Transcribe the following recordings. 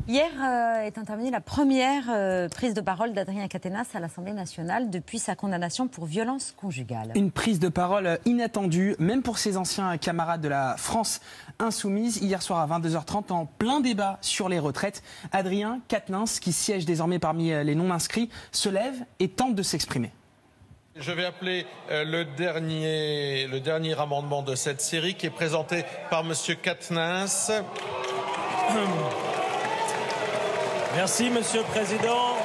Hier est intervenue la première prise de parole d'Adrien Quatennens à l'Assemblée nationale depuis sa condamnation pour violence conjugale. Une prise de parole inattendue, même pour ses anciens camarades de la France insoumise. Hier soir à 22h30, en plein débat sur les retraites, Adrien Quatennens, qui siège désormais parmi les non-inscrits, se lève et tente de s'exprimer. Je vais appeler le dernier amendement de cette série qui est présenté par M. Quatennens. Merci, Monsieur le Président.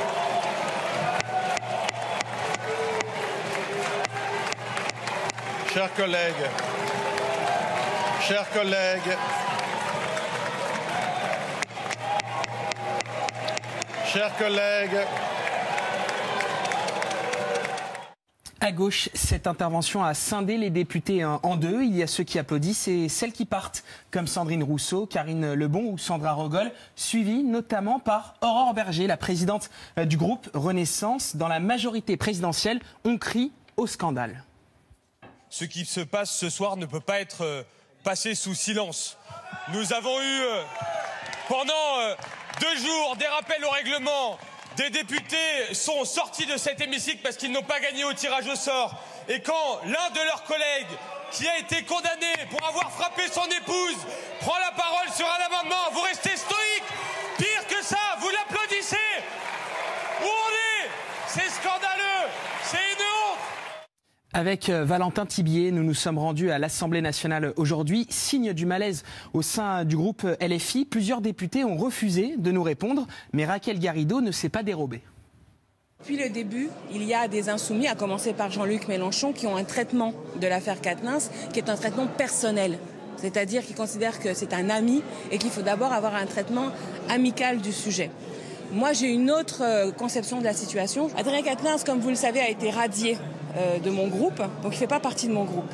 Chers collègues, À gauche, cette intervention a scindé les députés en deux. Il y a ceux qui applaudissent et celles qui partent, comme Sandrine Rousseau, Karine Lebon ou Sandra Rogol, suivies notamment par Aurore Bergé, la présidente du groupe Renaissance. Dans la majorité présidentielle, on crie au scandale. Ce qui se passe ce soir ne peut pas être passé sous silence. Nous avons eu pendant 2 jours des rappels au règlement. Des députés sont sortis de cet hémicycle parce qu'ils n'ont pas gagné au tirage au sort. Et quand l'un de leurs collègues, qui a été condamné pour avoir frappé son épouse, prend la parole sur un amendement, vous restez stoïque. Pire que ça, vous l'applaudissez. Où on est? C'est scandaleux. C'est une honte. Avec Valentin Thibier, nous nous sommes rendus à l'Assemblée nationale aujourd'hui. Signe du malaise au sein du groupe LFI. Plusieurs députés ont refusé de nous répondre, mais Raquel Garrido ne s'est pas dérobée. Depuis le début, il y a des insoumis, à commencer par Jean-Luc Mélenchon, qui ont un traitement de l'affaire Quatennens, qui est un traitement personnel. C'est-à-dire qu'ils considèrent que c'est un ami et qu'il faut d'abord avoir un traitement amical du sujet. Moi, j'ai une autre conception de la situation. Adrien Quatennens, comme vous le savez, a été radié de mon groupe, donc il ne fait pas partie de mon groupe.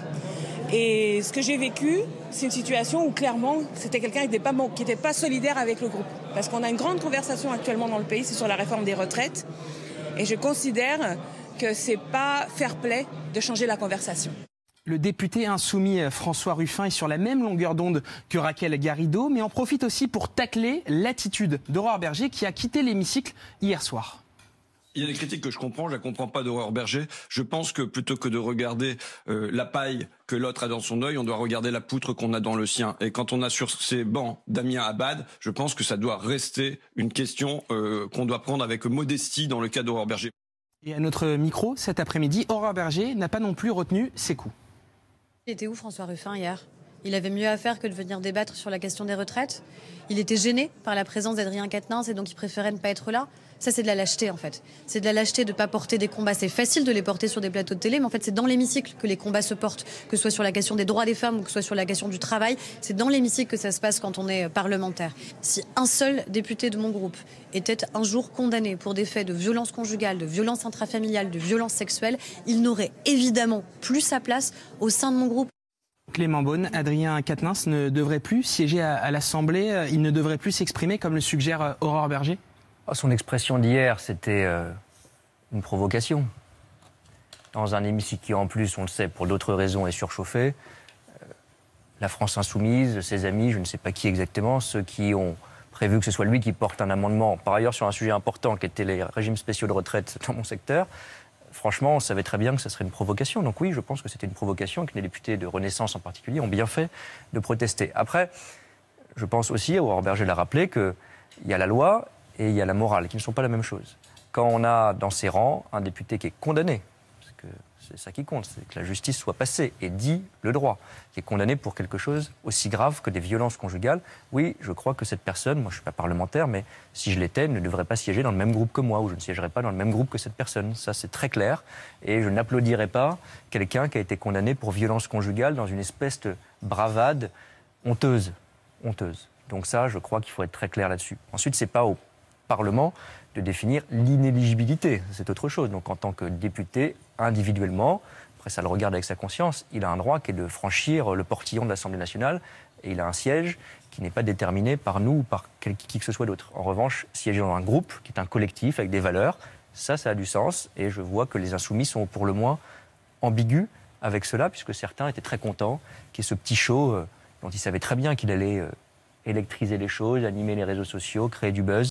Et ce que j'ai vécu, c'est une situation où clairement, c'était quelqu'un qui n'était pas solidaire avec le groupe. Parce qu'on a une grande conversation actuellement dans le pays, c'est sur la réforme des retraites. Et je considère que ce n'est pas fair-play de changer la conversation. Le député insoumis François Ruffin est sur la même longueur d'onde que Raquel Garrido, mais en profite aussi pour tacler l'attitude d'Aurore Bergé qui a quitté l'hémicycle hier soir. Il y a des critiques que je comprends, je ne la comprends pas d'Aurore Bergé. Je pense que plutôt que de regarder la paille que l'autre a dans son œil, on doit regarder la poutre qu'on a dans le sien. Et quand on a sur ces bancs Damien Abad, je pense que ça doit rester une question qu'on doit prendre avec modestie dans le cas d'Aurore Bergé. Et à notre micro, cet après-midi, Aurore Bergé n'a pas non plus retenu ses coups. Il était où François Ruffin hier? Il avait mieux à faire que de venir débattre sur la question des retraites. Il était gêné par la présence d'Adrien Quatennens et donc il préférait ne pas être là. Ça, c'est de la lâcheté, en fait. C'est de la lâcheté de ne pas porter des combats. C'est facile de les porter sur des plateaux de télé, mais en fait, c'est dans l'hémicycle que les combats se portent. Que ce soit sur la question des droits des femmes ou que ce soit sur la question du travail, c'est dans l'hémicycle que ça se passe quand on est parlementaire. Si un seul député de mon groupe était un jour condamné pour des faits de violence conjugale, de violence intrafamiliale, de violence sexuelle, il n'aurait évidemment plus sa place au sein de mon groupe. Clément Beaune, Adrien Quatennens ne devrait plus siéger à l'Assemblée. Il ne devrait plus s'exprimer comme le suggère Aurore Bergé. Son expression d'hier, c'était une provocation. Dans un hémicycle qui, en plus, on le sait, pour d'autres raisons, est surchauffé. La France insoumise, ses amis, je ne sais pas qui exactement, ceux qui ont prévu que ce soit lui qui porte un amendement, par ailleurs sur un sujet important qui était les régimes spéciaux de retraite dans mon secteur, franchement, on savait très bien que ce serait une provocation. Donc oui, je pense que c'était une provocation et que les députés de Renaissance en particulier ont bien fait de protester. Après, je pense aussi, Aurore Bergé l'a rappelé, qu'il y a la loi et il y a la morale, qui ne sont pas la même chose. Quand on a dans ses rangs un député qui est condamné, parce que c'est ça qui compte, c'est que la justice soit passée et dit le droit, qui est condamné pour quelque chose aussi grave que des violences conjugales, oui, je crois que cette personne, moi je ne suis pas parlementaire, mais si je l'étais, ne devrait pas siéger dans le même groupe que moi, ou je ne siégerais pas dans le même groupe que cette personne. Ça, c'est très clair, et je n'applaudirais pas quelqu'un qui a été condamné pour violence conjugale dans une espèce de bravade honteuse. Donc ça, je crois qu'il faut être très clair là-dessus. Ensuite, c'est pas au Parlement de définir l'inéligibilité, c'est autre chose. Donc en tant que député, individuellement, après ça le regarde avec sa conscience, il a un droit qui est de franchir le portillon de l'Assemblée nationale et il a un siège qui n'est pas déterminé par nous ou par qui que ce soit d'autre. En revanche, siéger dans un groupe qui est un collectif avec des valeurs, ça a du sens et je vois que les insoumis sont pour le moins ambigus avec cela puisque certains étaient très contents qu'il y ait ce petit show dont ils savaient très bien qu'il allait électriser les choses, animer les réseaux sociaux, créer du buzz.